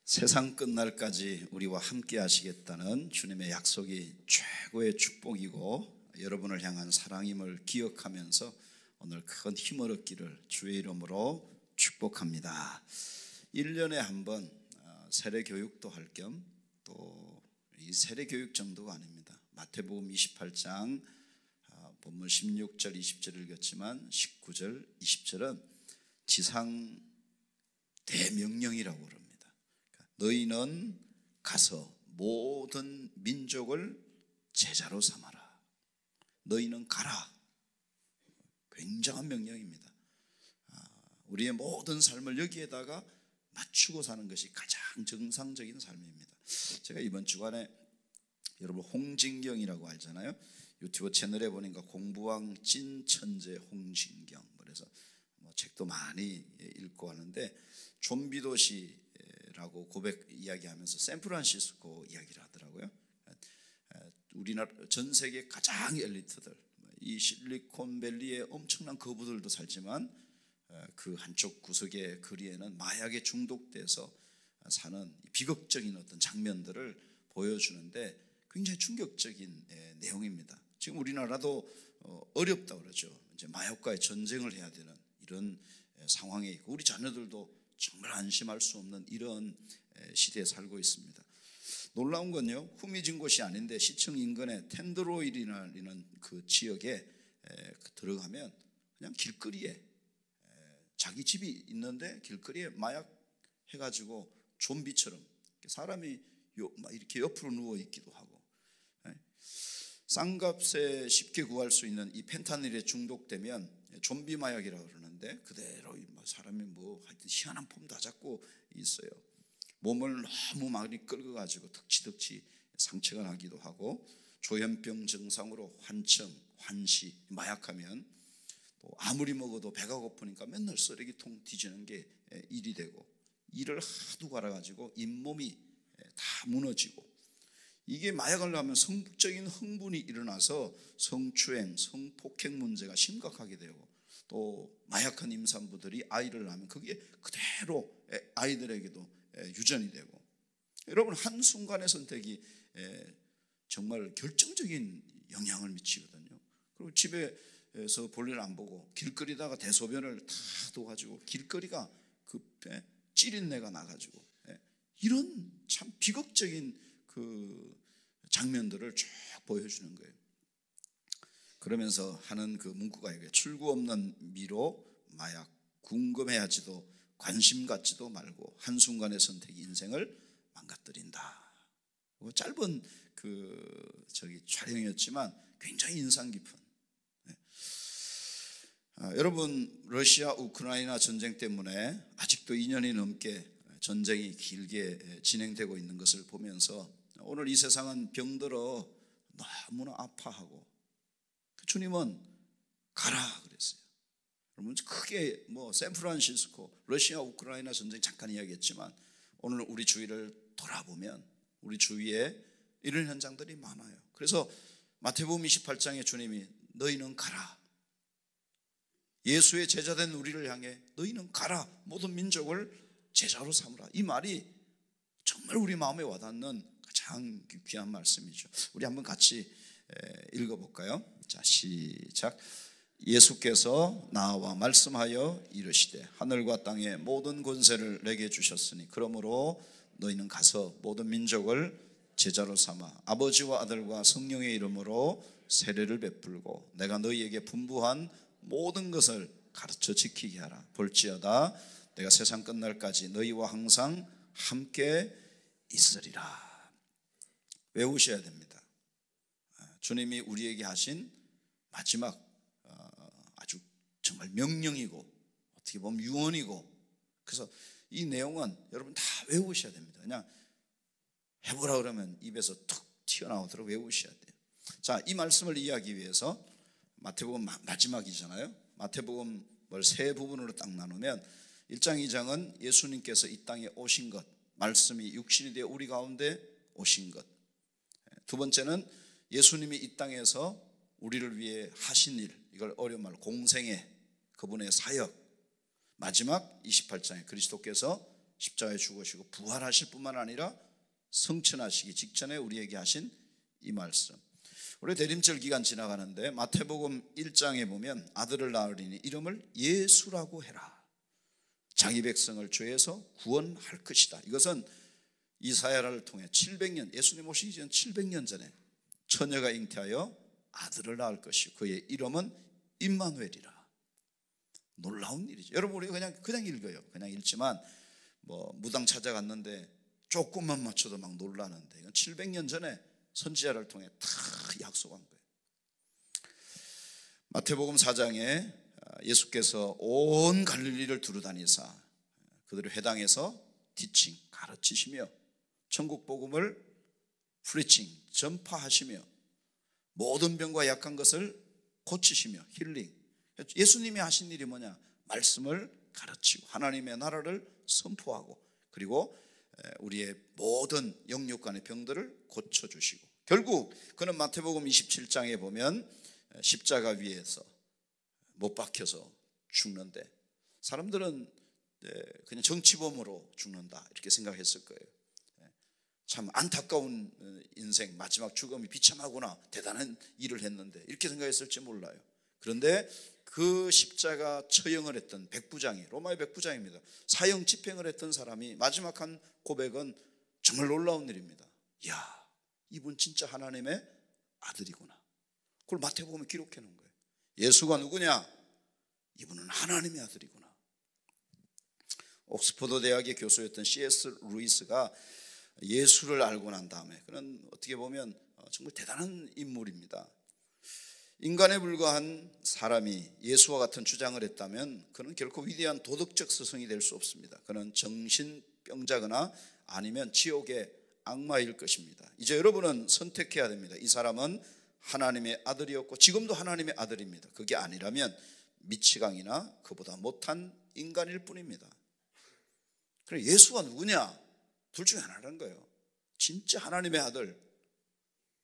세상 끝날까지 우리와 함께 하시겠다는 주님의 약속이 최고의 축복이고 여러분을 향한 사랑임을 기억하면서 오늘 큰 힘을 얻기를 주의 이름으로 축복합니다. 1년에 한 번 세례교육도 할 겸 또 이 세례교육 정도가 아닙니다. 마태복음 28장 본문 16절 20절 읽었지만 19절 20절은 지상 대명령이라고 그럽니다. 너희는 가서 모든 민족을 제자로 삼아라. 너희는 가라. 굉장한 명령입니다. 우리의 모든 삶을 여기에다가 맞추고 사는 것이 가장 정상적인 삶입니다. 제가 이번 주간에 여러분 홍진경이라고 알잖아요. 유튜브 채널에 보니까 공부왕 찐천재 홍진경, 그래서 책도 많이 읽고 하는데 좀비도시라고 고백 이야기하면서 샌프란시스코 이야기를 하더라고요. 우리나라 전 세계 가장 엘리트들, 이 실리콘밸리에 엄청난 거부들도 살지만 그 한쪽 구석의 거리에는 마약에 중독돼서 사는 비극적인 어떤 장면들을 보여주는데 굉장히 충격적인 내용입니다. 지금 우리나라도 어렵다고 그러죠. 이제 마약과의 전쟁을 해야 되는 이런 상황에 있고 우리 자녀들도 정말 안심할 수 없는 이런 시대에 살고 있습니다. 놀라운 건요, 후미진 곳이 아닌데 시청 인근의 텐드로일이라는 그 지역에 들어가면 그냥 길거리에 자기 집이 있는데 길거리에 마약 해가지고 좀비처럼 사람이 이렇게 옆으로 누워 있기도 하고, 싼값에 쉽게 구할 수 있는 이 펜타닐에 중독되면 좀비 마약이라고 그러는데 그대로 사람이 하여튼 희한한 폼 다 잡고 있어요. 몸을 너무 많이 끌어가지고 덕지덕지 상처가 나기도 하고 조현병 증상으로 환청, 환시, 마약하면 또 아무리 먹어도 배가 고프니까 맨날 쓰레기통 뒤지는 게 일이 되고 이를 하도 갈아가지고 잇몸이 다 무너지고, 이게 마약을 하면 성적인 흥분이 일어나서 성추행, 성폭행 문제가 심각하게 되고 또 마약한 임산부들이 아이를 낳으면 그게 그대로 아이들에게도 유전이 되고, 여러분 한순간의 선택이 정말 결정적인 영향을 미치거든요. 그리고 집에서 볼일 안 보고 길거리다가 대소변을 다 둬가지고 길거리가 찌린내가 나가지고 이런 참 비극적인 그 장면들을 쭉 보여주는 거예요. 그러면서 하는 그 문구가 이게 출구 없는 미로 마약, 궁금해하지도 관심 갖지도 말고 한순간의 선택이 인생을 망가뜨린다. 짧은 촬영이었지만 굉장히 인상 깊은. 여러분, 러시아 우크라이나 전쟁 때문에 아직도 2년이 넘게 전쟁이 길게 진행되고 있는 것을 보면서 오늘 이 세상은 병들어 너무나 아파하고 주님은 가라 그랬어요. 여러분, 크게 샌프란시스코, 러시아 우크라이나 전쟁 잠깐 이야기했지만 오늘 우리 주위를 돌아보면 우리 주위에 이런 현장들이 많아요. 그래서 마태복음 28장에 주님이 너희는 가라, 예수의 제자된 우리를 향해 너희는 가라, 모든 민족을 제자로 삼으라, 이 말이 정말 우리 마음에 와닿는 가장 귀한 말씀이죠. 우리 한번 같이 읽어볼까요? 자, 시작. 예수께서 나와 말씀하여 이르시되 하늘과 땅의 모든 권세를 내게 주셨으니 그러므로 너희는 가서 모든 민족을 제자로 삼아 아버지와 아들과 성령의 이름으로 세례를 베풀고 내가 너희에게 분부한 모든 것을 가르쳐 지키게 하라. 볼지어다 내가 세상 끝날까지 너희와 항상 함께 있으리라. 외우셔야 됩니다. 주님이 우리에게 하신 마지막 아주 정말 명령이고 어떻게 보면 유언이고, 그래서 이 내용은 여러분 다 외우셔야 됩니다. 그냥 해보라 그러면 입에서 툭 튀어나오도록 외우셔야 돼요. 자, 이 말씀을 이해하기 위해서 마태복음 마지막이잖아요. 마태복음을 세 부분으로 딱 나누면 1장 2장은 예수님께서 이 땅에 오신 것, 말씀이 육신이 되어 우리 가운데 오신 것. 두 번째는 예수님이 이 땅에서 우리를 위해 하신 일, 이걸 어려운 말로 공생애, 그분의 사역. 마지막 28장에 그리스도께서 십자가에 죽으시고 부활하실 뿐만 아니라 성천하시기 직전에 우리에게 하신 이 말씀. 올해 대림절 기간 지나가는데 마태복음 1장에 보면 아들을 낳으리니 이름을 예수라고 해라. 자기 백성을 죄에서 구원할 것이다. 이것은 이사야를 통해 700년, 예수님 오시기 전 700년 전에 처녀가 잉태하여 아들을 낳을 것이고 그의 이름은 임마누엘이라. 놀라운 일이죠. 여러분 우리 그냥 읽어요. 그냥 읽지만 뭐 무당 찾아갔는데 조금만 맞춰도 막 놀라는데 이건 700년 전에 선지자를 통해 다 약속한 거예요. 마태복음 4장에 예수께서 온 갈릴리를 두루다니사 그들의 회당에서 티칭 가르치시며 천국 복음을 프리칭 전파하시며 모든 병과 약한 것을 고치시며 힐링. 예수님이 하신 일이 뭐냐? 말씀을 가르치고 하나님의 나라를 선포하고 그리고 우리의 모든 영육간의 병들을 고쳐주시고 결국 그는 마태복음 27장에 보면 십자가 위에서 못 박혀서 죽는데 사람들은 그냥 정치범으로 죽는다 이렇게 생각했을 거예요. 참 안타까운 인생, 마지막 죽음이 비참하구나, 대단한 일을 했는데 이렇게 생각했을지 몰라요. 그런데 그 십자가 처형을 했던 백부장이, 로마의 백부장입니다. 사형 집행을 했던 사람이 마지막 한 고백은 정말 놀라운 일입니다. 이야, 이분 진짜 하나님의 아들이구나. 그걸 마태복음에 기록해 놓은 거예요. 예수가 누구냐? 이분은 하나님의 아들이구나. 옥스퍼드 대학의 교수였던 C.S. 루이스가 예수를 알고 난 다음에 그는 어떻게 보면 정말 대단한 인물입니다. 인간에 불과한 사람이 예수와 같은 주장을 했다면 그는 결코 위대한 도덕적 스승이 될 수 없습니다. 그는 정신병자거나 아니면 지옥의 악마일 것입니다. 이제 여러분은 선택해야 됩니다. 이 사람은 하나님의 아들이었고 지금도 하나님의 아들입니다. 그게 아니라면 미치광이나 그보다 못한 인간일 뿐입니다. 그래, 예수가 누구냐? 둘 중에 하나라는 거예요. 진짜 하나님의 아들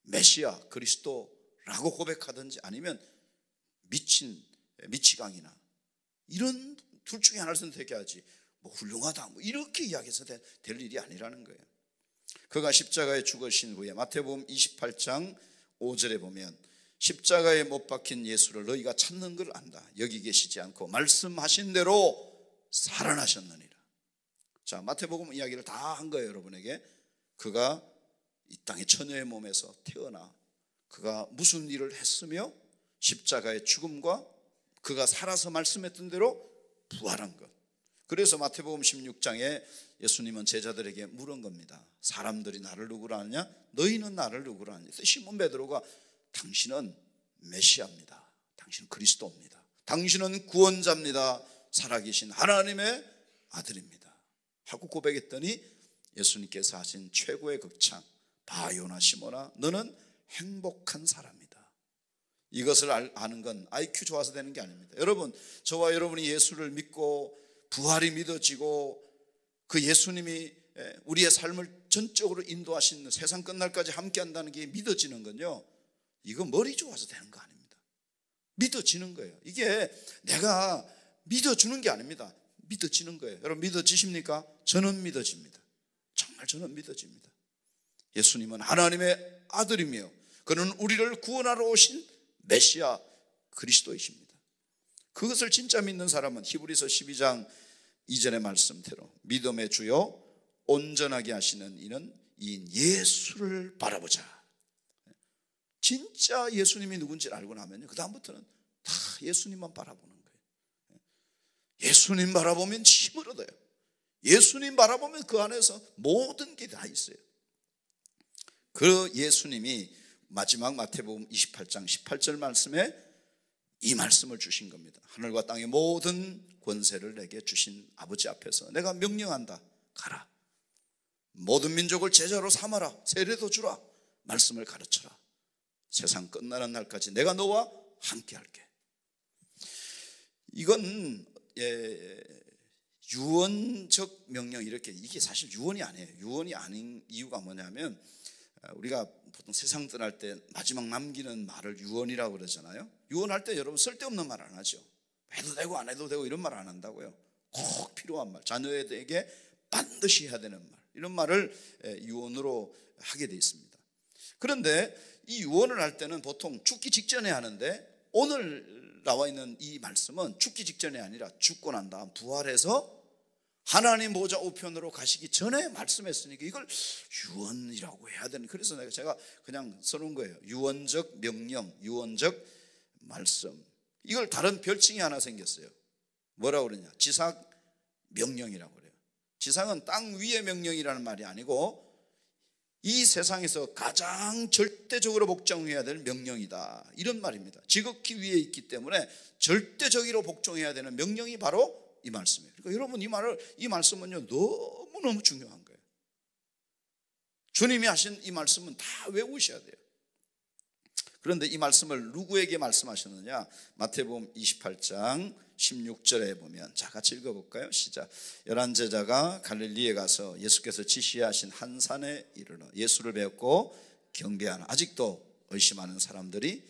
메시아 그리스도라고 고백하든지 아니면 미치광이나 이런 둘 중에 하나를 선택해야지 뭐 훌륭하다 뭐 이렇게 이야기해서 될 일이 아니라는 거예요. 그가 십자가에 죽으신 후에 마태복음 28장 5절에 보면 십자가에 못 박힌 예수를 너희가 찾는 걸 안다. 여기 계시지 않고 말씀하신 대로 살아나셨느니라. 자, 마태복음 이야기를 다 한 거예요. 여러분에게 그가 이 땅의 처녀의 몸에서 태어나 그가 무슨 일을 했으며 십자가의 죽음과 그가 살아서 말씀했던 대로 부활한 것. 그래서 마태복음 16장에 예수님은 제자들에게 물은 겁니다. 사람들이 나를 누구라 하느냐? 너희는 나를 누구라 하느냐? 시몬 베드로가 당신은 메시아입니다. 당신은 그리스도입니다. 당신은 구원자입니다. 살아계신 하나님의 아들입니다 하고 고백했더니 예수님께서 하신 최고의 극찬, 봐 요나 시몬아 너는 행복한 사람이다. 이것을 아는 건 IQ 좋아서 되는 게 아닙니다. 여러분, 저와 여러분이 예수를 믿고 부활이 믿어지고 그 예수님이 우리의 삶을 전적으로 인도하시는 세상 끝날까지 함께 한다는 게 믿어지는 건요, 이거 머리 좋아서 되는 거 아닙니다. 믿어지는 거예요. 이게 내가 믿어주는 게 아닙니다. 믿어지는 거예요. 여러분 믿어지십니까? 저는 믿어집니다. 정말 저는 믿어집니다. 예수님은 하나님의 아들이며 그는 우리를 구원하러 오신 메시아 그리스도이십니다. 그것을 진짜 믿는 사람은 히브리서 12장 2절의 말씀대로 믿음의 주요 온전하게 하시는 이는 이인 예수를 바라보자. 진짜 예수님이 누군지를 알고 나면요, 그 다음부터는 다 예수님만 바라보는 거예요. 예수님 바라보면 힘을 얻어요. 예수님 바라보면 그 안에서 모든 게 다 있어요. 그 예수님이 마지막 마태복음 28장 18절 말씀에 이 말씀을 주신 겁니다. 하늘과 땅의 모든 권세를 내게 주신 아버지 앞에서 내가 명령한다. 가라. 모든 민족을 제자로 삼아라. 세례도 주라. 말씀을 가르쳐라. 세상 끝나는 날까지 내가 너와 함께 할게. 이건 유언적 명령, 이렇게, 이게 사실 유언이 아니에요. 유언이 아닌 이유가 뭐냐면 우리가 보통 세상 떠날 때 마지막 남기는 말을 유언이라고 그러잖아요. 유언할 때 여러분 쓸데없는 말 안 하죠. 해도 되고 안 해도 되고 이런 말 안 한다고요. 꼭 필요한 말, 자녀에게 반드시 해야 되는 말, 이런 말을 유언으로 하게 되어 있습니다. 그런데 이 유언을 할 때는 보통 죽기 직전에 하는데, 오늘 나와 있는 이 말씀은 죽기 직전이 아니라 죽고 난 다음 부활해서 하나님 보좌 우편으로 가시기 전에 말씀했으니까 이걸 유언이라고 해야 되는, 그래서 제가 그냥 써놓은 거예요. 유언적 명령, 유언적 말씀. 이걸 다른 별칭이 하나 생겼어요. 뭐라고 그러냐? 지상 명령이라고 그래요. 지상은 땅 위의 명령이라는 말이 아니고 이 세상에서 가장 절대적으로 복종해야 될 명령이다, 이런 말입니다. 지극히 위에 있기 때문에 절대적으로 복종해야 되는 명령이 바로 이 말씀이에요. 그러니까 여러분, 이 말씀은요 너무너무 중요한 거예요. 주님이 하신 이 말씀은 다 외우셔야 돼요. 그런데 이 말씀을 누구에게 말씀하셨느냐? 마태복음 28장 16절에 보면, 자 같이 읽어볼까요? 시작. 11제자가 갈릴리에 가서 예수께서 지시하신 한 산에 이르러 예수를 배웠고 경배하는, 아직도 의심하는 사람들이,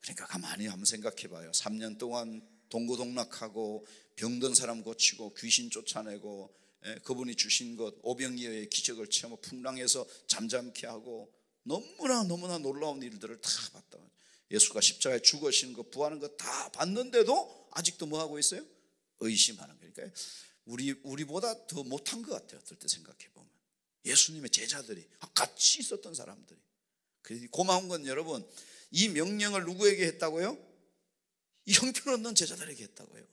그러니까 가만히 한번 생각해 봐요. 3년 동안 동고동락하고 병든 사람 고치고 귀신 쫓아내고, 그분이 주신 것 오병이어의 기적을 체험하고 풍랑에서 잠잠케 하고, 너무나 놀라운 일들을 다 봤다. 예수가 십자가에 죽으시는 것, 부하는 것 다 봤는데도 아직도 뭐 하고 있어요? 의심하는 거예요. 그러니까 우리보다 더 못한 것 같아요. 어떨 때 생각해 보면 예수님의 제자들이 같이 있었던 사람들이. 고마운 건 여러분, 이 명령을 누구에게 했다고요? 이 형편없는 제자들에게 했다고요.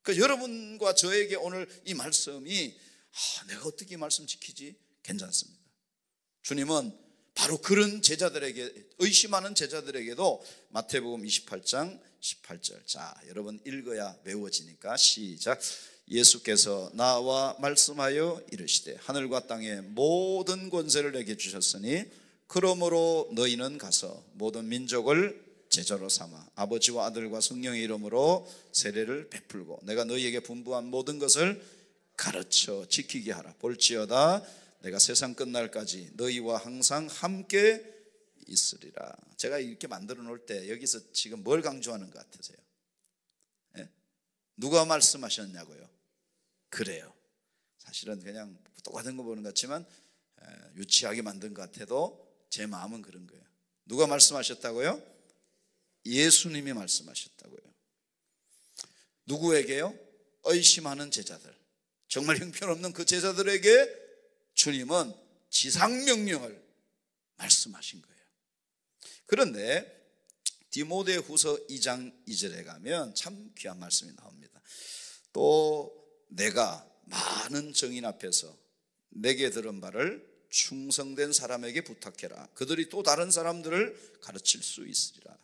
그러니까 여러분과 저에게 오늘 이 말씀이, 내가 어떻게 이 말씀 지키지? 괜찮습니다. 주님은 바로 그런 제자들에게, 의심하는 제자들에게도 마태복음 28장 18절, 자 여러분 읽어야 외워지니까 시작. 예수께서 나와 말씀하여 이르시되 하늘과 땅의 모든 권세를 내게 주셨으니 그러므로 너희는 가서 모든 민족을 제자로 삼아 아버지와 아들과 성령의 이름으로 세례를 베풀고 내가 너희에게 분부한 모든 것을 가르쳐 지키게 하라. 볼지어다 내가 세상 끝날까지 너희와 항상 함께 있으리라. 제가 이렇게 만들어 놓을 때 여기서 지금 뭘 강조하는 것 같으세요? 누가 말씀하셨냐고요? 그래요. 사실은 그냥 똑같은 거 보는 것 같지만 유치하게 만든 것 같아도 제 마음은 그런 거예요. 누가 말씀하셨다고요? 예수님이 말씀하셨다고요. 누구에게요? 의심하는 제자들, 정말 형편없는 그 제자들에게 주님은 지상명령을 말씀하신 거예요. 그런데 디모데후서 2장 2절에 가면 참 귀한 말씀이 나옵니다. 또 내가 많은 정인 앞에서 내게 들은 바를 충성된 사람에게 부탁해라. 그들이 또 다른 사람들을 가르칠 수 있으리라.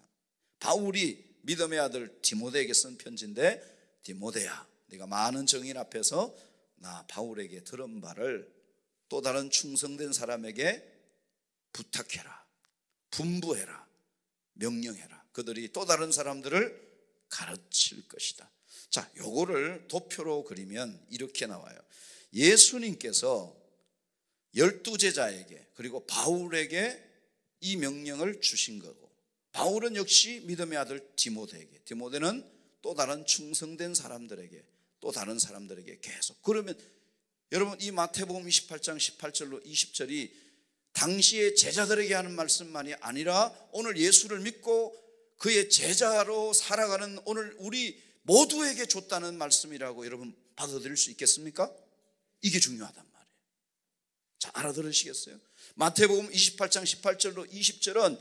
바울이 믿음의 아들 디모데에게 쓴 편지인데, 디모데야, 네가 많은 정인 앞에서 나 바울에게 들은 바를 또 다른 충성된 사람에게 부탁해라, 분부해라, 명령해라. 그들이 또 다른 사람들을 가르칠 것이다. 자, 요거를 도표로 그리면 이렇게 나와요. 예수님께서 12제자에게 그리고 바울에게 이 명령을 주신 거고, 바울은 역시 믿음의 아들 디모데에게, 디모데는 또 다른 충성된 사람들에게, 또 다른 사람들에게 계속. 그러면 여러분, 이 마태복음 28장 18절로 20절이 당시의 제자들에게 하는 말씀만이 아니라 오늘 예수를 믿고 그의 제자로 살아가는 오늘 우리 모두에게 줬다는 말씀이라고 여러분 받아들일 수 있겠습니까? 이게 중요하단 말이에요. 자, 알아들으시겠어요? 마태복음 28장 18절로 20절은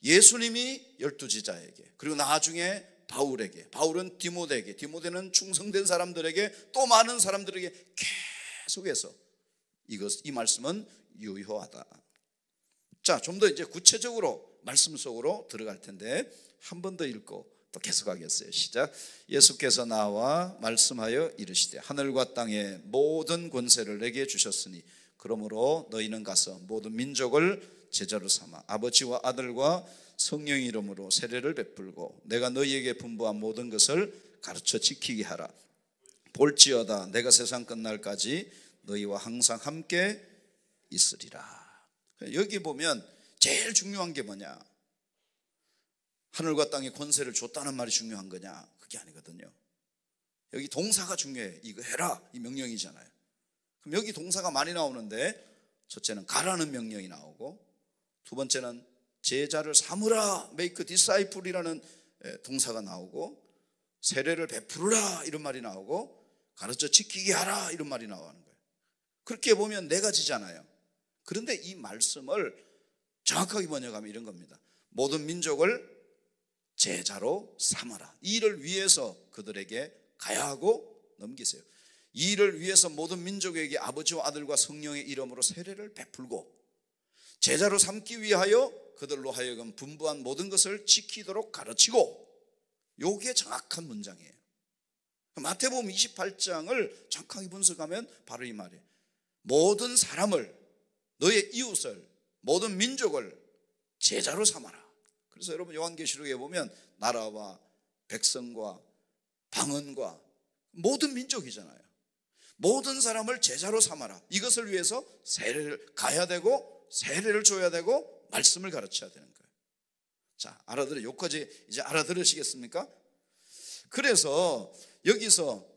예수님이 12제자에게, 그리고 나중에 바울에게, 바울은 디모데에게, 디모데는 충성된 사람들에게, 또 많은 사람들에게 계속해서 이 말씀은 유효하다. 자, 좀 더 이제 구체적으로 말씀 속으로 들어갈 텐데 한 번 더 읽고 또 계속하겠어요. 시작. 예수께서 나와 말씀하여 이르시되 하늘과 땅의 모든 권세를 내게 주셨으니 그러므로 너희는 가서 모든 민족을 제자로 삼아 아버지와 아들과 성령의 이름으로 세례를 베풀고 내가 너희에게 분부한 모든 것을 가르쳐 지키게 하라. 볼지어다 내가 세상 끝날까지 너희와 항상 함께 있으리라. 여기 보면 제일 중요한 게 뭐냐? 하늘과 땅의 권세를 줬다는 말이 중요한 거냐? 그게 아니거든요. 여기 동사가 중요해. 이거 해라, 이 명령이잖아요. 그럼 여기 동사가 많이 나오는데 첫째는 가라는 명령이 나오고, 두 번째는 제자를 삼으라, make disciple이라는 동사가 나오고, 세례를 베푸르라 이런 말이 나오고, 가르쳐 지키게 하라 이런 말이 나오는 거예요. 그렇게 보면 네 가지잖아요. 그런데 이 말씀을 정확하게 번역하면 이런 겁니다. 모든 민족을 제자로 삼아라. 이 일을 위해서 그들에게 가야 하고 넘기세요. 이 일을 위해서 모든 민족에게 아버지와 아들과 성령의 이름으로 세례를 베풀고, 제자로 삼기 위하여 그들로 하여금 분부한 모든 것을 지키도록 가르치고. 요게 정확한 문장이에요. 마태복음 28장을 정확하게 분석하면 바로 이 말이에요. 모든 사람을, 너의 이웃을, 모든 민족을 제자로 삼아라. 그래서 여러분 요한계시록에 보면 나라와 백성과 방언과 모든 민족이잖아요. 모든 사람을 제자로 삼아라. 이것을 위해서 세례를 가야 되고, 세례를 줘야 되고, 말씀을 가르쳐야 되는 거예요. 자, 알아들어요? 여기까지 이제 알아들으시겠습니까? 그래서 여기서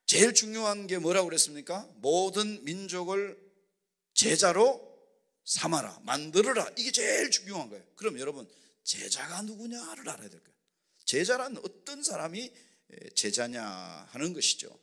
제일 중요한 게 뭐라고 그랬습니까? 모든 민족을 제자로 삼아라, 만들어라. 이게 제일 중요한 거예요. 그럼 여러분, 제자가 누구냐를 알아야 될 거예요. 제자란 어떤 사람이 제자냐 하는 것이죠.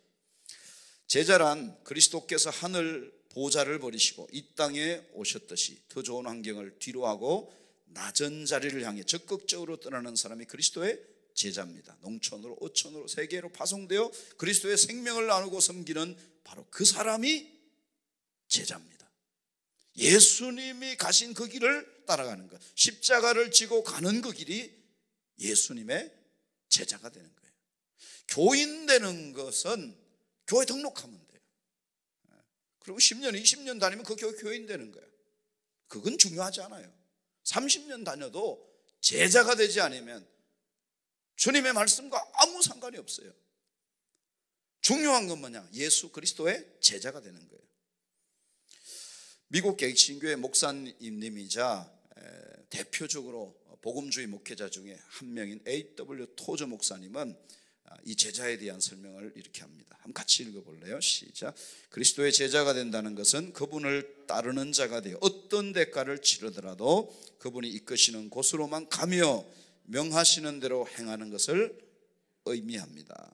제자란 그리스도께서 하늘 보좌를 버리시고 이 땅에 오셨듯이 더 좋은 환경을 뒤로하고 낮은 자리를 향해 적극적으로 떠나는 사람이 그리스도의 제자입니다. 농촌으로 어촌으로 세계로 파송되어 그리스도의 생명을 나누고 섬기는 바로 그 사람이 제자입니다. 예수님이 가신 그 길을 따라가는 것, 십자가를 지고 가는 그 길이 예수님의 제자가 되는 거예요. 교인 되는 것은 교회 등록하면 돼요. 그리고 10년, 20년 다니면 그 교인 되는 거예요. 그건 중요하지 않아요. 30년 다녀도 제자가 되지 않으면 주님의 말씀과 아무 상관이 없어요. 중요한 건 뭐냐? 예수 그리스도의 제자가 되는 거예요. 미국 개신교회 목사님이자 대표적으로 복음주의 목회자 중에 한 명인 A.W. 토저 목사님은 이 제자에 대한 설명을 이렇게 합니다. 한번 같이 읽어볼래요? 시작. 그리스도의 제자가 된다는 것은 그분을 따르는 자가 되어 어떤 대가를 치르더라도 그분이 이끄시는 곳으로만 가며 명하시는 대로 행하는 것을 의미합니다.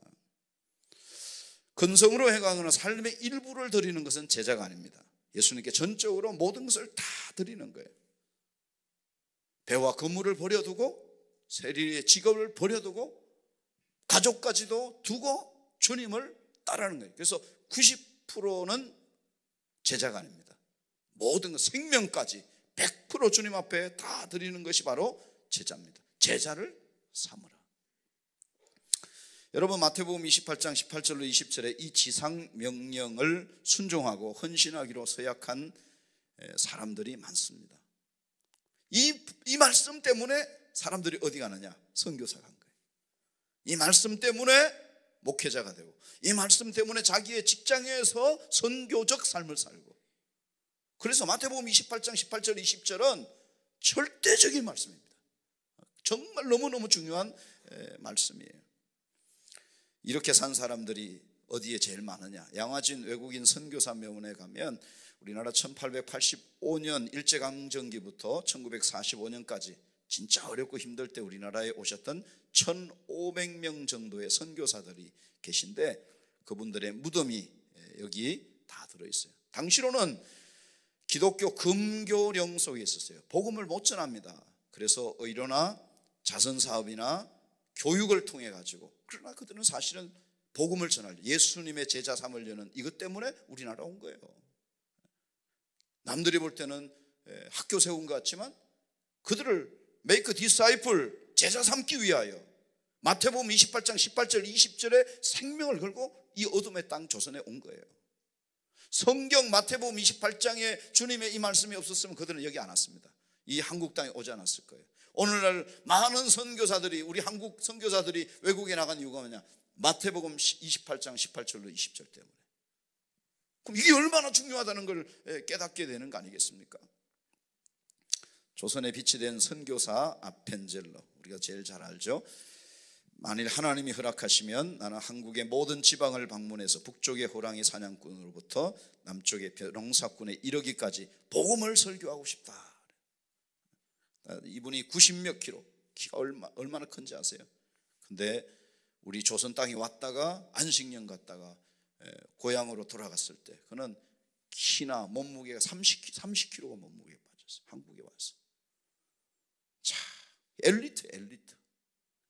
근성으로 행하거나 삶의 일부를 드리는 것은 제자가 아닙니다. 예수님께 전적으로 모든 것을 다 드리는 거예요. 배와 건물을 버려두고, 세리의 직업을 버려두고, 가족까지도 두고 주님을 따르는 거예요. 그래서 90%는 제자가 아닙니다. 모든 것, 생명까지 100% 주님 앞에 다 드리는 것이 바로 제자입니다. 제자를 삼으라. 여러분, 마태복음 28장 18절로 20절에 이 지상 명령을 순종하고 헌신하기로 서약한 사람들이 많습니다. 이 말씀 때문에 사람들이 어디 가느냐? 선교사 간 거예요. 이 말씀 때문에 목회자가 되고, 이 말씀 때문에 자기의 직장에서 선교적 삶을 살고. 그래서 마태복음 28장 18절 20절은 절대적인 말씀입니다. 정말 너무너무 중요한 말씀이에요. 이렇게 산 사람들이 어디에 제일 많으냐? 양화진 외국인 선교사 명원에 가면 우리나라 1885년 일제강점기부터 1945년까지 진짜 어렵고 힘들 때 우리나라에 오셨던 1,500명 정도의 선교사들이 계신데, 그분들의 무덤이 여기 다 들어있어요. 당시로는 기독교 금교령 속에 있었어요. 복음을 못 전합니다. 그래서 의료나 자선사업이나 교육을 통해 가지고, 그러나 그들은 사실은 복음을 전할, 예수님의 제자 삼으려는 이것 때문에 우리나라 온 거예요. 남들이 볼 때는 학교 세운 것 같지만 그들을 make disciple, 제자 삼기 위하여 마태복음 28장 18절 20절에 생명을 걸고 이 어둠의 땅 조선에 온 거예요. 성경 마태복음 28장에 주님의 이 말씀이 없었으면 그들은 여기 안 왔습니다. 이 한국 땅에 오지 않았을 거예요. 오늘날 많은 선교사들이, 우리 한국 선교사들이 외국에 나간 이유가 뭐냐? 마태복음 28장 18절로 20절 때문에. 그럼 이게 얼마나 중요하다는 걸 깨닫게 되는 거 아니겠습니까? 조선의 빛이 된 선교사 아펜젤러, 우리가 제일 잘 알죠. 만일 하나님이 허락하시면 나는 한국의 모든 지방을 방문해서 북쪽의 호랑이 사냥꾼으로부터 남쪽의 벼농사꾼에 이르기까지 복음을 설교하고 싶다. 이분이 90몇 킬로, 키가 얼마나 큰지 아세요? 근데 우리 조선 땅에 왔다가 안식년 갔다가 고향으로 돌아갔을 때 그는 키나 몸무게가 30kg가 몸무게에 빠졌어요. 한국에 와서. 자, 엘리트.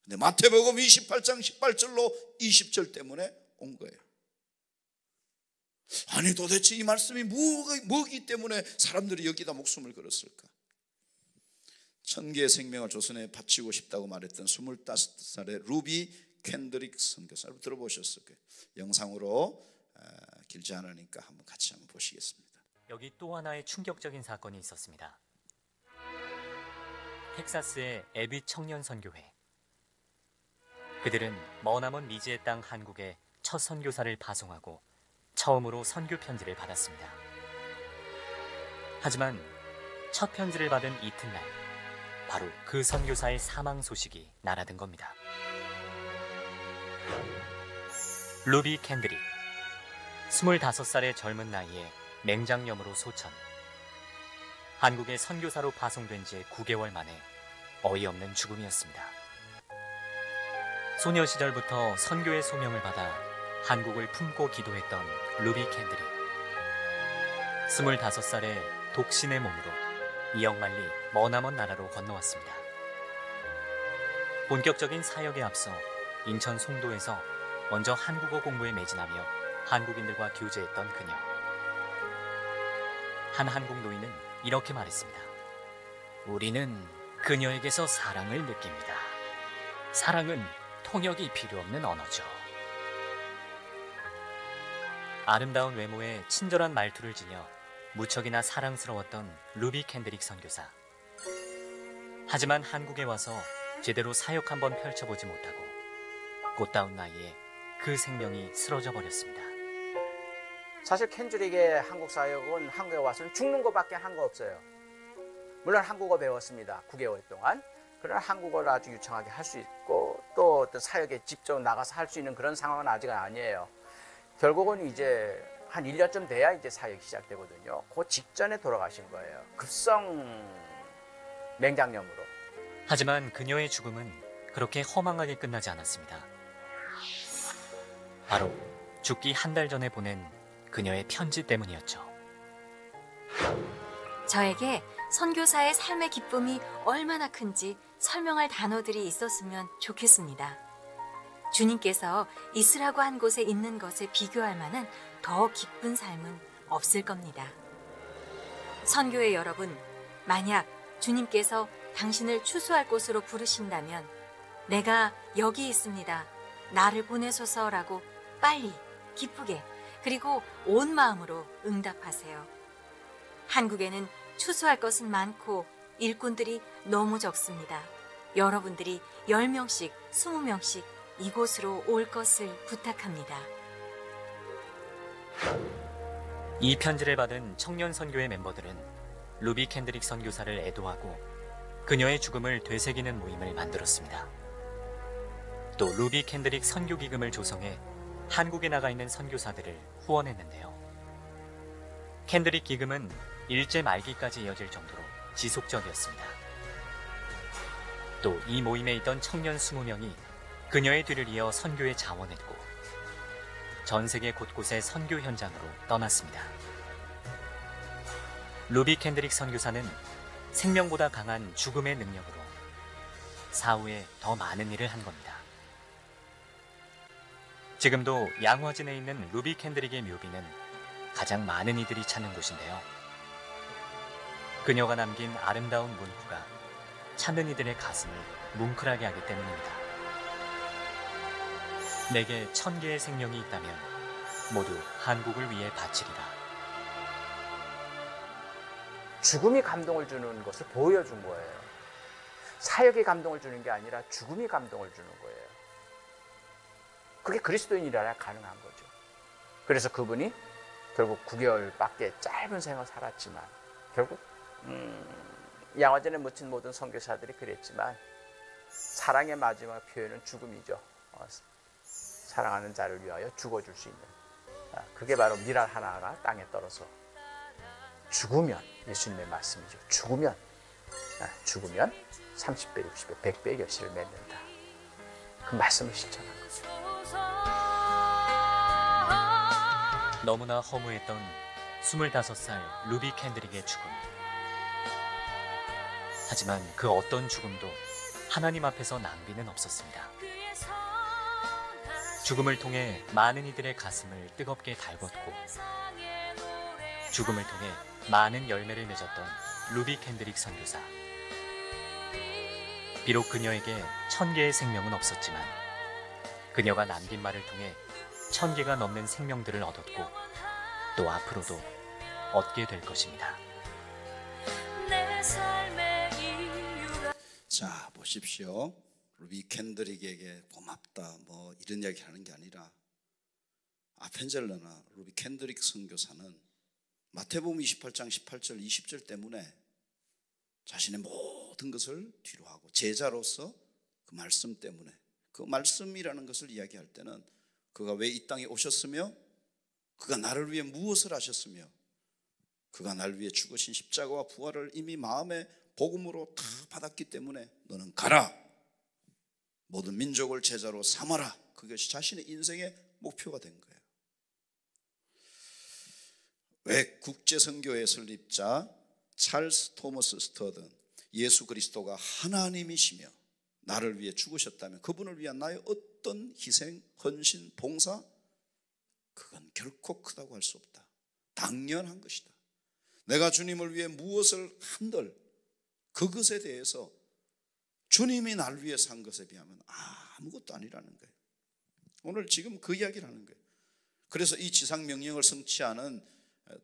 근데 마태복음 28장 18절로 20절 때문에 온 거예요. 아니 도대체 이 말씀이 뭐기 때문에 사람들이 여기다 목숨을 걸었을까? 천개의 생명을 조선에 바치고 싶다고 말했던 25살의 루비 캔드릭 선교사, 들어보셨을 거예요. 영상으로 길지 않으니까 같이 한번 보시겠습니다. 여기 또 하나의 충격적인 사건이 있었습니다. 텍사스의 에빗 청년 선교회. 그들은 머나먼 미지의 땅 한국에 첫 선교사를 파송하고 처음으로 선교 편지를 받았습니다. 하지만 첫 편지를 받은 이튿날 바로 그 선교사의 사망 소식이 날아든 겁니다. 루비 캔드릭, 25살의 젊은 나이에 맹장염으로 소천. 한국에 선교사로 파송된 지 9개월 만에 어이없는 죽음이었습니다. 소녀 시절부터 선교의 소명을 받아 한국을 품고 기도했던 루비 캔드릭. 25살의 독신의 몸으로 이역만리 머나먼 나라로 건너왔습니다. 본격적인 사역에 앞서 인천 송도에서 먼저 한국어 공부에 매진하며 한국인들과 교제했던 그녀. 한 한국 노인은 이렇게 말했습니다. 우리는 그녀에게서 사랑을 느낍니다. 사랑은 통역이 필요 없는 언어죠. 아름다운 외모에 친절한 말투를 지녀 무척이나 사랑스러웠던 루비 캔드릭 선교사. 하지만 한국에 와서 제대로 사역 한번 펼쳐보지 못하고 꽃다운 나이에 그 생명이 쓰러져 버렸습니다. 사실 캔드릭의 한국 사역은 한국에 와서는 죽는 것밖에 한 거 없어요. 물론 한국어 배웠습니다. 9개월 동안. 그러나 한국어를 아주 유창하게 할 수 있고 또 어떤 사역에 직접 나가서 할 수 있는 그런 상황은 아직은 아니에요. 결국은 이제 한 1년쯤 돼야 이제 사역이 시작되거든요. 그 직전에 돌아가신 거예요. 급성 맹장염으로. 하지만 그녀의 죽음은 그렇게 허망하게 끝나지 않았습니다. 바로 죽기 한 달 전에 보낸 그녀의 편지 때문이었죠. 저에게 선교사의 삶의 기쁨이 얼마나 큰지 설명할 단어들이 있었으면 좋겠습니다. 주님께서 있으라고 한 곳에 있는 것에 비교할 만한 더 기쁜 삶은 없을 겁니다. 선교의 여러분, 만약 주님께서 당신을 추수할 곳으로 부르신다면 내가 여기 있습니다. 나를 보내소서라고 빨리, 기쁘게, 그리고 온 마음으로 응답하세요. 한국에는 추수할 것은 많고 일꾼들이 너무 적습니다. 여러분들이 10명씩, 20명씩 이곳으로 올 것을 부탁합니다. 이 편지를 받은 청년 선교회 멤버들은 루비 캔드릭 선교사를 애도하고 그녀의 죽음을 되새기는 모임을 만들었습니다. 또 루비 캔드릭 선교기금을 조성해 한국에 나가 있는 선교사들을 후원했는데요. 캔드릭 기금은 일제 말기까지 이어질 정도로 지속적이었습니다. 또 이 모임에 있던 청년 20명이 그녀의 뒤를 이어 선교에 자원했고 전 세계 곳곳의 선교 현장으로 떠났습니다. 루비 캔드릭 선교사는 생명보다 강한 죽음의 능력으로 사후에 더 많은 일을 한 겁니다. 지금도 양화진에 있는 루비 캔드릭의 묘비는 가장 많은 이들이 찾는 곳인데요. 그녀가 남긴 아름다운 문구가 찾는 이들의 가슴을 뭉클하게 하기 때문입니다. 내게 1000개의 생명이 있다면 모두 한국을 위해 바치리라. 죽음이 감동을 주는 것을 보여준 거예요. 사역이 감동을 주는 게 아니라 죽음이 감동을 주는 거예요. 그게 그리스도인이라야 가능한 거죠. 그래서 그분이 결국 9개월밖에 짧은 생을 살았지만 결국 양화전에 묻힌 모든 선교사들이 그랬지만 사랑의 마지막 표현은 죽음이죠. 사랑하는 자를 위하여 죽어줄 수 있는, 그게 바로 밀알 하나가 땅에 떨어져 죽으면, 예수님의 말씀이죠. 죽으면 30배, 60배, 100배의 결실을 맺는다. 그 말씀을 실천한 거죠. 너무나 허무했던 25살 루비 캔드릭의 죽음. 하지만 그 어떤 죽음도 하나님 앞에서 낭비는 없었습니다. 죽음을 통해 많은 이들의 가슴을 뜨겁게 달궜고, 죽음을 통해 많은 열매를 맺었던 루비 캔드릭 선교사. 비록 그녀에게 1000개의 생명은 없었지만 그녀가 남긴 말을 통해 1000개가 넘는 생명들을 얻었고, 또 앞으로도 얻게 될 것입니다. 자, 보십시오. 루비 캔드릭에게 고맙다 뭐 이런 이야기 하는 게 아니라, 아펜젤러나 루비 캔드릭 선교사는 마태복음 28장 18절 20절 때문에 자신의 모든 것을 뒤로하고 제자로서 그 말씀 때문에, 그 말씀이라는 것을 이야기할 때는 그가 왜 이 땅에 오셨으며, 그가 나를 위해 무엇을 하셨으며, 그가 나를 위해 죽으신 십자가와 부활을 이미 마음의 복음으로 다 받았기 때문에 너는 가라, 모든 민족을 제자로 삼아라. 그것이 자신의 인생의 목표가 된 거예요. 왜 국제선교의 설립자 찰스 토머스 스터든, 예수 그리스도가 하나님이시며 나를 위해 죽으셨다면 그분을 위한 나의 어떤 희생, 헌신, 봉사, 그건 결코 크다고 할 수 없다. 당연한 것이다. 내가 주님을 위해 무엇을 한들 그것에 대해서 주님이 나를 위해 산 것에 비하면 아무것도 아니라는 거예요. 오늘 지금 그 이야기를 하는 거예요. 그래서 이 지상 명령을 성취하는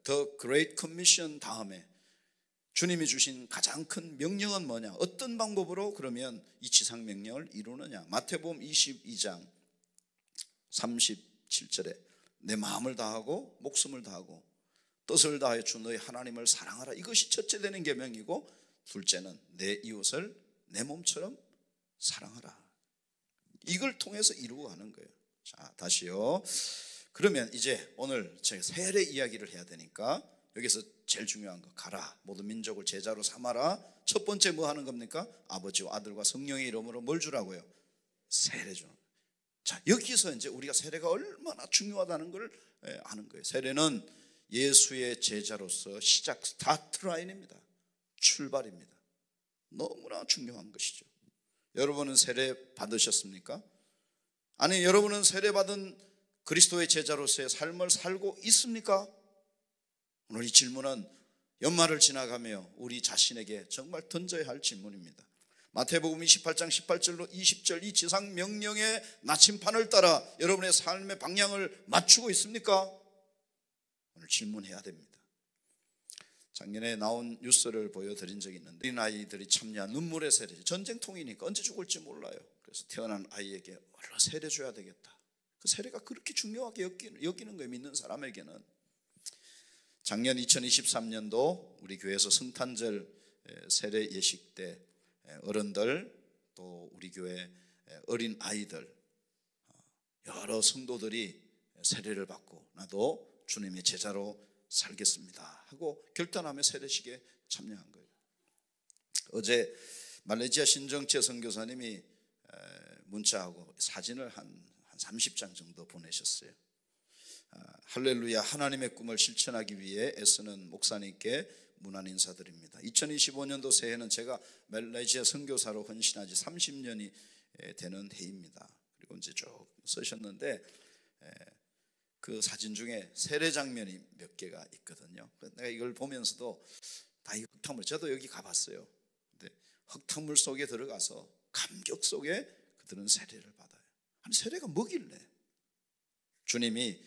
The Great Commission 다음에 주님이 주신 가장 큰 명령은 뭐냐? 어떤 방법으로 그러면 이 지상 명령을 이루느냐? 마태복음 22장 37절에 내 마음을 다하고 목숨을 다하고 뜻을 다하여 주 너희 하나님을 사랑하라. 이것이 첫째 되는 계명이고, 둘째는 내 이웃을 내 몸처럼 사랑하라. 이걸 통해서 이루어가는 거예요. 자, 다시요. 그러면 이제 오늘 제가 세례 이야기를 해야 되니까 여기서 제일 중요한 거, 가라, 모든 민족을 제자로 삼아라. 첫 번째 뭐 하는 겁니까? 아버지와 아들과 성령의 이름으로 뭘 주라고요? 세례 주는 거예요. 자, 여기서 이제 우리가 세례가 얼마나 중요하다는 걸 아는 거예요. 세례는 예수의 제자로서 시작, 스타트 라인입니다. 출발입니다. 너무나 중요한 것이죠. 여러분은 세례 받으셨습니까? 아니, 여러분은 세례 받은 그리스도의 제자로서의 삶을 살고 있습니까? 오늘 이 질문은 연말을 지나가며 우리 자신에게 정말 던져야 할 질문입니다. 마태복음 28장 18절로 20절 이 지상 명령의 나침판을 따라 여러분의 삶의 방향을 맞추고 있습니까? 오늘 질문해야 됩니다. 작년에 나온 뉴스를 보여드린 적이 있는데, 어린아이들이 참여한 눈물의 세례, 전쟁통이니까 언제 죽을지 몰라요. 그래서 태어난 아이에게 얼른 세례 줘야 되겠다. 그 세례가 그렇게 중요하게 여기는 거예요. 믿는 사람에게는. 작년 2023년도 우리 교회에서 성탄절 세례 예식 때 어른들, 또 우리 교회 어린 아이들, 여러 성도들이 세례를 받고 나도 주님의 제자로 살겠습니다 하고 결단하며 세례식에 참여한 거예요. 어제 말레이시아 신정채 선교사님이 문자하고 사진을 한 30장 정도 보내셨어요. 할렐루야, 하나님의 꿈을 실천하기 위해 애쓰는 목사님께 문안 인사드립니다. 2025년도 새해는 제가 말레이시아 선교사로 헌신한 지 30년이 되는 해입니다. 그리고 이제 쭉 쓰셨는데 그 사진 중에 세례 장면이 몇 개가 있거든요. 내가 이걸 보면서도 다 이 흙탕물, 저도 여기 가봤어요. 근데 흙탕물 속에 들어가서 감격 속에 그들은 세례를 받아요. 아니, 세례가 뭐길래? 주님이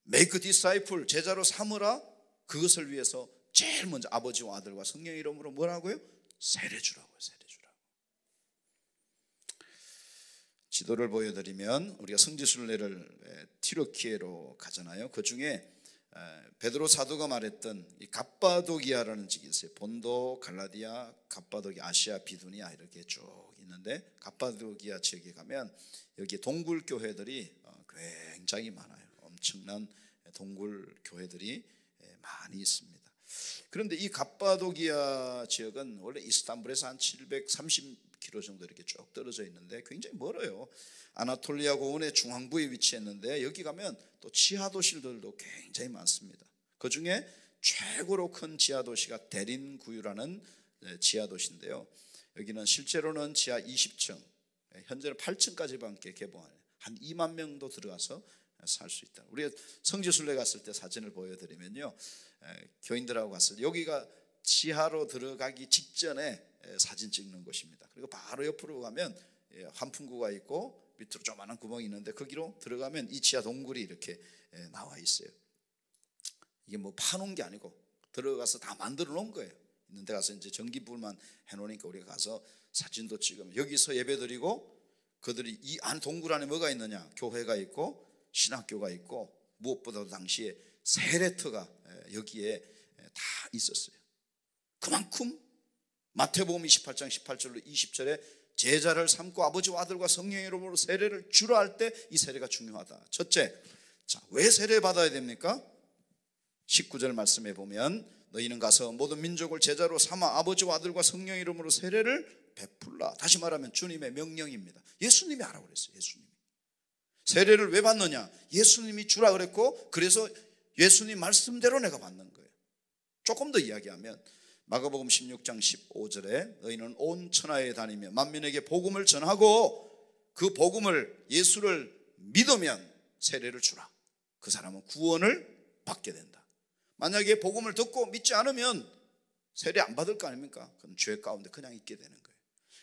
make disciple, 제자로 삼으라. 그것을 위해서 제일 먼저 아버지와 아들과 성령의 이름으로 뭐라고요? 세례 주라고요. 세례 주라고. 지도를 보여드리면 우리가 성지순례를 티르키예로 가잖아요. 그 중에 베드로 사도가 말했던 이 갑바도기아라는 지역이 있어요. 본도, 갈라디아, 갑바도기아, 아시아, 비두니아 이렇게 쭉 있는데 갑바도기아 지역에 가면 여기 동굴 교회들이 굉장히 많아요. 엄청난 동굴 교회들이 많이 있습니다. 그런데 이 갑바도기아 지역은 원래 이스탄불에서 한 730km 정도 이렇게 쭉 떨어져 있는데 굉장히 멀어요. 아나톨리아 고원의 중앙부에 위치했는데 여기 가면 또 지하도시들도 굉장히 많습니다. 그 중에 최고로 큰 지하도시가 데린구유라는 지하도시인데요. 여기는 실제로는 지하 20층, 현재는 8층까지밖에 개봉하네요. 한 2만 명도 들어가서 살 수 있다. 우리가 성지순례 갔을 때 사진을 보여드리면요, 교인들하고 갔을 때 여기가 지하로 들어가기 직전에 사진 찍는 곳입니다. 그리고 바로 옆으로 가면 환풍구가 있고 밑으로 조그마한 구멍이 있는데 거기로 들어가면 이 지하 동굴이 이렇게 나와 있어요. 이게 뭐 파놓은 게 아니고 들어가서 다 만들어 놓은 거예요. 있는 데 가서 이제 전기불만 해놓으니까 우리가 가서 사진도 찍으면 여기서 예배드리고, 그들이 이 안 동굴 안에 뭐가 있느냐, 교회가 있고 신학교가 있고 무엇보다도 당시에 세례터가 여기에 다 있었어요. 그만큼 마태복음 28장 18절로 20절에 제자를 삼고 아버지와 아들과 성령의 이름으로 세례를 주라 할 때 이 세례가 중요하다. 첫째, 자, 왜 세례 받아야 됩니까? 19절 말씀에 보면 너희는 가서 모든 민족을 제자로 삼아 아버지와 아들과 성령의 이름으로 세례를 베풀라. 다시 말하면 주님의 명령입니다. 예수님이 하라고 그랬어요. 예수님이. 세례를 왜 받느냐? 예수님이 주라 그랬고, 그래서 예수님 말씀대로 내가 받는 거예요. 조금 더 이야기하면 마가복음 16장 15절에 너희는 온 천하에 다니며 만민에게 복음을 전하고 그 복음을, 예수를 믿으면 세례를 주라. 그 사람은 구원을 받게 된다. 만약에 복음을 듣고 믿지 않으면 세례 안 받을 거 아닙니까? 그럼 죄 가운데 그냥 있게 되는 거예요.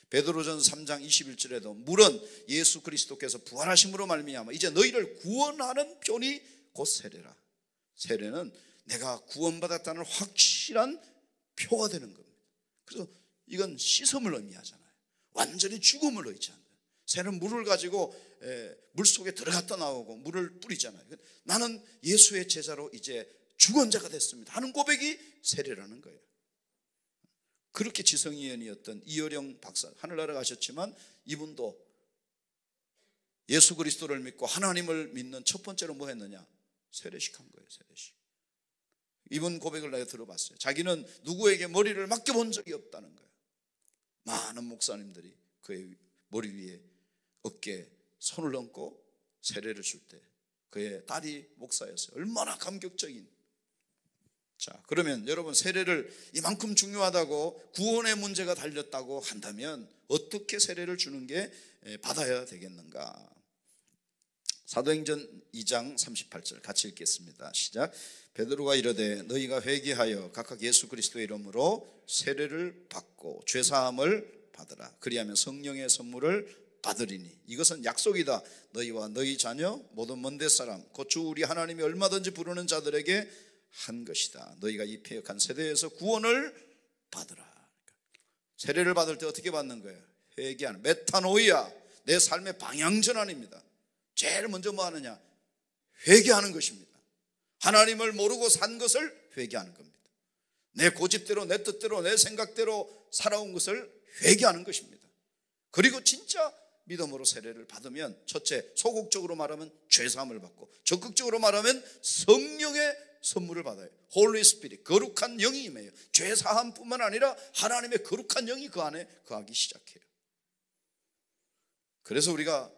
베드로전서 3장 21절에도 물은 예수 그리스도께서 부활하심으로 말미암아 이제 너희를 구원하는 표현이 곧 세례라. 세례는 내가 구원받았다는 확실한 표가 되는 겁니다. 그래서 이건 씻음을 의미하잖아요. 완전히 죽음을 의미하잖아요. 새는 물을 가지고 물 속에 들어갔다 나오고 물을 뿌리잖아요. 나는 예수의 제자로 이제 죽은 자가 됐습니다 하는 고백이 세례라는 거예요. 그렇게 지성이연이었던 이어령 박사, 하늘나라 가셨지만 이분도 예수 그리스도를 믿고 하나님을 믿는 첫 번째로 뭐 했느냐? 세례식 한 거예요. 세례식. 이분 고백을 내가 들어봤어요. 자기는 누구에게 머리를 맡겨본 적이 없다는 거예요. 많은 목사님들이 그의 머리 위에 어깨에 손을 얹고 세례를 줄 때 그의 딸이 목사였어요. 얼마나 감격적인. 자, 그러면 여러분, 세례를 이만큼 중요하다고, 구원의 문제가 달렸다고 한다면 어떻게 세례를 주는 게 받아야 되겠는가? 사도행전 2장 38절 같이 읽겠습니다. 시작. 베드로가 이르되 너희가 회개하여 각각 예수 그리스도의 이름으로 세례를 받고 죄사함을 받으라. 그리하면 성령의 선물을 받으리니 이것은 약속이다. 너희와 너희 자녀 모든 먼 데 사람 곧 주 우리 하나님이 얼마든지 부르는 자들에게 한 것이다. 너희가 이 패역한 세대에서 구원을 받으라. 세례를 받을 때 어떻게 받는 거예요? 회개하는, 메타노이아, 내 삶의 방향 전환입니다. 제일 먼저 뭐 하느냐? 회개하는 것입니다. 하나님을 모르고 산 것을 회개하는 겁니다. 내 고집대로, 내 뜻대로, 내 생각대로 살아온 것을 회개하는 것입니다. 그리고 진짜 믿음으로 세례를 받으면 첫째, 소극적으로 말하면 죄사함을 받고, 적극적으로 말하면 성령의 선물을 받아요. 홀리 스피릿, 거룩한 영이 임해요. 죄사함뿐만 아니라 하나님의 거룩한 영이 그 안에 거하기 시작해요. 그래서 우리가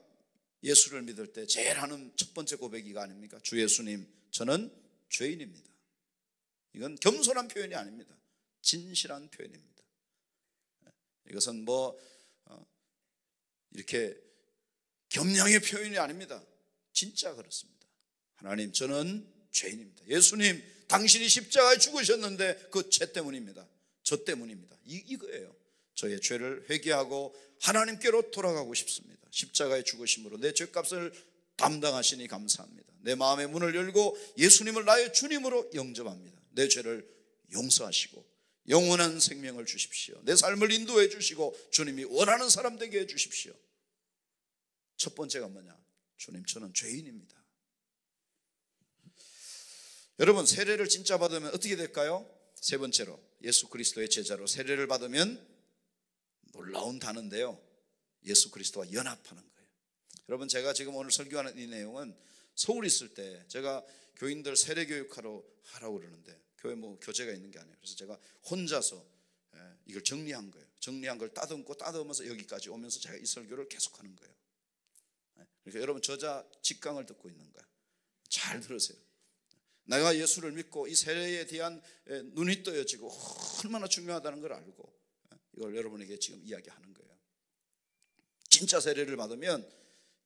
예수를 믿을 때 제일 하는 첫 번째 고백이가 아닙니까? 주 예수님, 저는 죄인입니다. 이건 겸손한 표현이 아닙니다. 진실한 표현입니다. 이것은 뭐 이렇게 겸양의 표현이 아닙니다. 진짜 그렇습니다. 하나님, 저는 죄인입니다. 예수님, 당신이 십자가에 죽으셨는데 그 죄 때문입니다. 저 때문입니다. 이거예요. 저의 죄를 회개하고 하나님께로 돌아가고 싶습니다. 십자가에 죽으심으로 내 죄값을 담당하시니 감사합니다. 내 마음의 문을 열고 예수님을 나의 주님으로 영접합니다. 내 죄를 용서하시고 영원한 생명을 주십시오. 내 삶을 인도해 주시고 주님이 원하는 사람 되게 해 주십시오. 첫 번째가 뭐냐? 주님, 저는 죄인입니다. 여러분, 세례를 진짜 받으면 어떻게 될까요? 세 번째로, 예수 그리스도의 제자로 세례를 받으면 놀라운 단어인데요, 예수 그리스도와 연합하는 거예요. 여러분, 제가 지금 오늘 설교하는 이 내용은 서울에 있을 때 제가 교인들 세례 교육하러 하라고 그러는데 교회 뭐 교재가 있는 게 아니에요. 그래서 제가 혼자서 이걸 정리한 거예요. 정리한 걸 따듬으면서 여기까지 오면서 제가 이 설교를 계속하는 거예요. 그러니까 여러분, 저자 직강을 듣고 있는 거예요. 잘 들으세요. 내가 예수를 믿고 이 세례에 대한 눈이 떠여지고 얼마나 중요하다는 걸 알고 이걸 여러분에게 지금 이야기하는 거예요. 진짜 세례를 받으면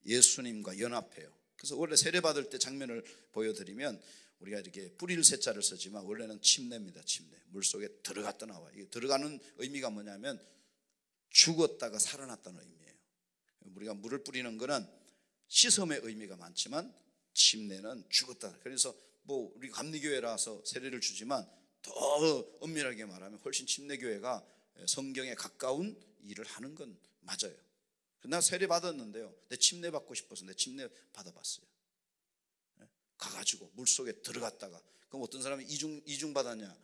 예수님과 연합해요. 그래서 원래 세례 받을 때 장면을 보여드리면 우리가 이렇게 뿌릴 세자를 쓰지만 원래는 침례입니다. 침례. 물속에 들어갔다 나와. 이게 들어가는 의미가 뭐냐면 죽었다가 살아났다는 의미예요. 우리가 물을 뿌리는 거는 씻음의 의미가 많지만 침례는 죽었다. 그래서 뭐 우리 감리교회라서 세례를 주지만 더 엄밀하게 말하면 훨씬 침례교회가 성경에 가까운 일을 하는 건 맞아요. 나 세례 받았는데요, 내 침례 받고 싶어서 내 침례 받아봤어요. 가가지고 물속에 들어갔다가, 그럼 어떤 사람이 이중 받았냐,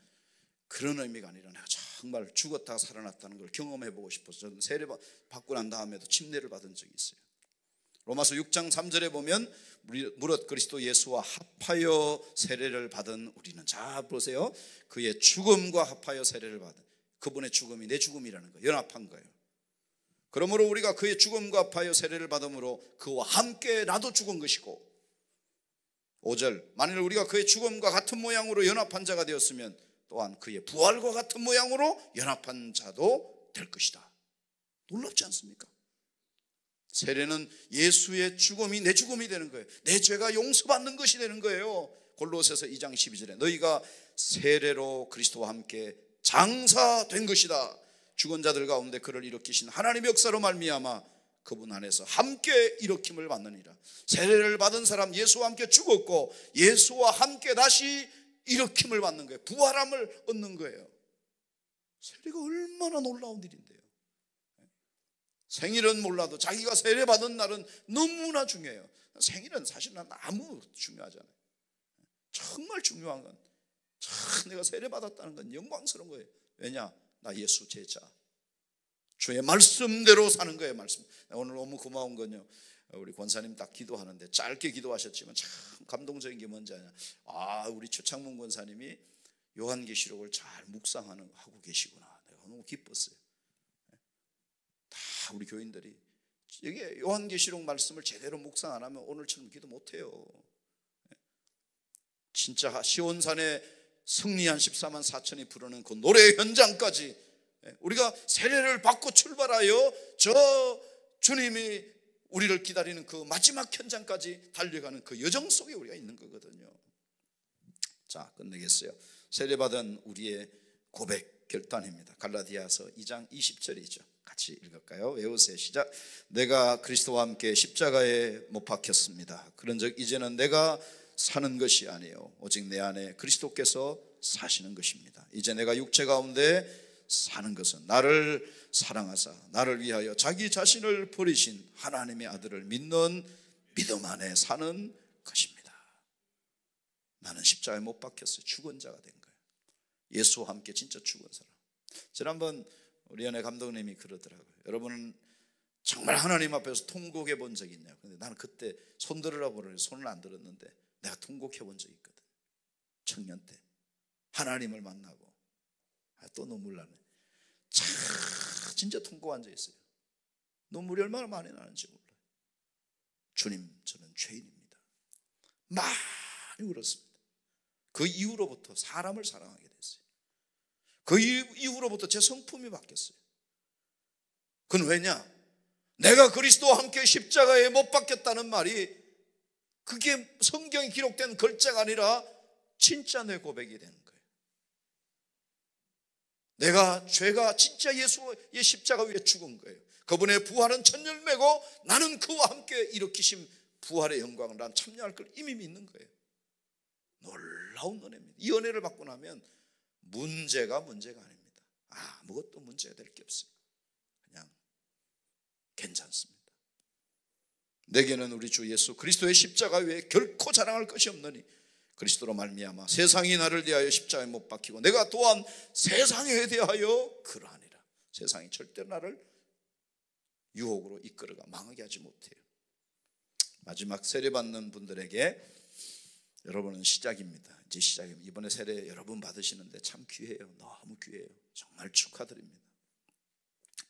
그런 의미가 아니라 내가 정말 죽었다가 살아났다는 걸 경험해보고 싶어서 저는 세례 받고 난 다음에도 침례를 받은 적이 있어요. 로마서 6장 3절에 보면 무릇 그리스도 예수와 합하여 세례를 받은 우리는, 자 보세요, 그의 죽음과 합하여 세례를 받은, 그분의 죽음이 내 죽음이라는 거예요. 연합한 거예요. 그러므로 우리가 그의 죽음과 합하여 세례를 받음으로 그와 함께 나도 죽은 것이고, 5절, 만일 우리가 그의 죽음과 같은 모양으로 연합한 자가 되었으면 또한 그의 부활과 같은 모양으로 연합한 자도 될 것이다. 놀랍지 않습니까? 세례는 예수의 죽음이 내 죽음이 되는 거예요. 내 죄가 용서받는 것이 되는 거예요. 골로새서 2장 12절에 너희가 세례로 그리스도와 함께 장사된 것이다. 죽은 자들 가운데 그를 일으키신 하나님의 역사로 말미암아 그분 안에서 함께 일으킴을 받느니라. 세례를 받은 사람, 예수와 함께 죽었고 예수와 함께 다시 일으킴을 받는 거예요. 부활함을 얻는 거예요. 세례가 얼마나 놀라운 일인데요. 생일은 몰라도 자기가 세례 받은 날은 너무나 중요해요. 생일은 사실은 아무 중요하잖아요. 정말 중요한 건 참 내가 세례 받았다는 건 영광스러운 거예요. 왜냐? 나 예수 제자, 주의 말씀대로 사는 거예요. 말씀. 오늘 너무 고마운 건요, 우리 권사님 딱 기도하는데 짧게 기도하셨지만 참 감동적인 게 뭔지 아냐, 우리 최창문 권사님이 요한계시록을 잘 묵상하고 계시구나. 내가 너무 기뻤어요. 다 우리 교인들이 이게 요한계시록 말씀을 제대로 묵상 안 하면 오늘처럼 기도 못해요. 진짜 시온산에 승리한 14만 4천이 부르는 그 노래 현장까지 우리가 세례를 받고 출발하여 저 주님이 우리를 기다리는 그 마지막 현장까지 달려가는 그 여정 속에 우리가 있는 거거든요. 자, 끝내겠어요. 세례받은 우리의 고백 결단입니다. 갈라디아서 2장 20절이죠. 같이 읽을까요? 외우세요. 시작. 내가 그리스도와 함께 십자가에 못 박혔습니다. 그런즉 이제는 내가 사는 것이 아니에요, 오직 내 안에 그리스도께서 사시는 것입니다. 이제 내가 육체 가운데 사는 것은 나를 사랑하사 나를 위하여 자기 자신을 버리신 하나님의 아들을 믿는 믿음 안에 사는 것입니다. 나는 십자가에 못 박혔어요. 죽은 자가 된 거예요. 예수와 함께 진짜 죽은 사람. 지난번 우리 연애 감독님이 그러더라고요. 여러분은 정말 하나님 앞에서 통곡해 본 적이 있냐고. 근데 나는 그때 손 들으라고 그러는데 손을 안 들었는데 내가 통곡해 본 적이 있거든. 청년 때 하나님을 만나고 또 눈물 나네. 참 진짜 통곡한 적 있어요. 눈물이 얼마나 많이 나는지 몰라요. 주님, 저는 죄인입니다. 많이 울었습니다. 그 이후로부터 사람을 사랑하게 됐어요. 그 이후로부터 제 성품이 바뀌었어요. 그건 왜냐? 내가 그리스도와 함께 십자가에 못 박혔다는 말이 그게 성경에 기록된 글자가 아니라 진짜 내 고백이 되는 거예요. 내가 죄가 진짜 예수의 십자가 위에 죽은 거예요. 그분의 부활은 천열매고 나는 그와 함께 일으키신 부활의 영광을 난 참여할 걸 이미 믿는 거예요. 놀라운 은혜입니다. 이 은혜를 받고 나면 문제가 아닙니다. 아무것도 문제가 될 게 없어요. 그냥 괜찮습니다. 내게는 우리 주 예수 그리스도의 십자가 외에 결코 자랑할 것이 없느니 그리스도로 말미암아 세상이 나를 대하여 십자가에 못 박히고 내가 또한 세상에 대하여 그러하니라. 세상이 절대로 나를 유혹으로 이끌어가 망하게 하지 못해요. 마지막 세례받는 분들에게 여러분은 시작입니다. 이제 시작입니다. 이번에 세례 여러분 받으시는데 참 귀해요. 너무 귀해요. 정말 축하드립니다.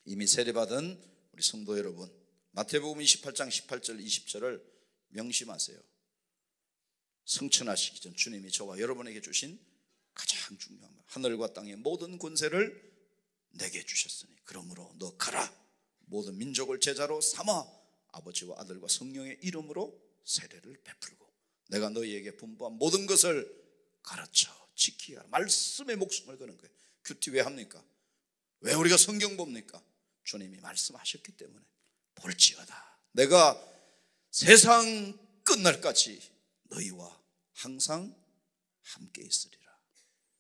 이미 세례받은 우리 성도 여러분, 마태복음 28장 18절 20절을 명심하세요. 성천하시기 전 주님이 저와 여러분에게 주신 가장 중요한 말, 하늘과 땅의 모든 권세를 내게 주셨으니 그러므로 너 가라, 모든 민족을 제자로 삼아 아버지와 아들과 성령의 이름으로 세례를 베풀고 내가 너희에게 분부한 모든 것을 가르쳐 지키게 하라. 말씀에 목숨을 거는 거예요. 큐티 왜 합니까? 왜 우리가 성경 봅니까? 주님이 말씀하셨기 때문에 볼지어다 내가 세상 끝날까지 너희와 항상 함께 있으리라.